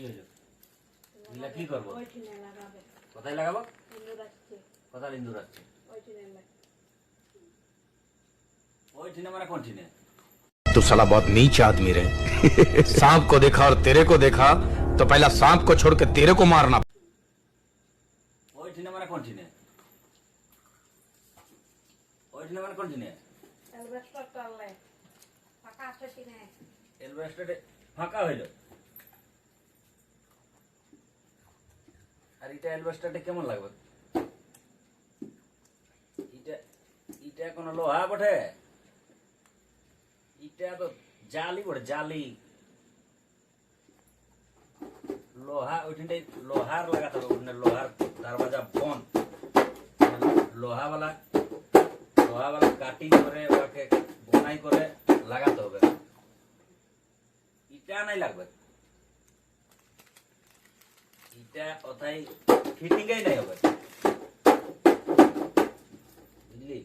হলো এগুলা কি করবো কোথায় লাগাবো কোথায় ইন্দুর আসছে ওই ঠিনে মানে কোন ঠিনে तू साला बहुत नीच आदमी रे सांप को देखा और तेरे को देखा तो पहला सांप को छोड़ के तेरे को मारना ওই ঠিনে মানে কোন ঠিনে ওই ঠিনে মানে কোন ঠিনে এলভেস্টারে ফাঁকা হইল আর এটা এলভেস্টারটা কেমন লাগবে এটা এটা কোনো লোহা বটে এটা তো জালি বটে জালি লোহা ওইখানটাই লোহার লাগাতে হবে ওখানে লোহার দরওয়াজা বন্ধ লোহাওয়ালা কাটিং করে ওকে বোনাই করে লাগাতে হবে ইটা নাই লাগবে ইটা ওটাই ফিটিংই নাই হবে বুঝলি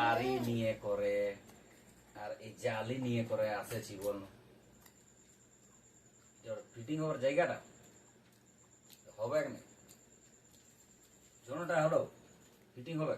আরি নিয়ে করে আর এই জালি নিয়ে করে আছে জীবন ফিটিং হওয়ার জায়গাটা হবে না জোনটা হলো ফিটিং হবে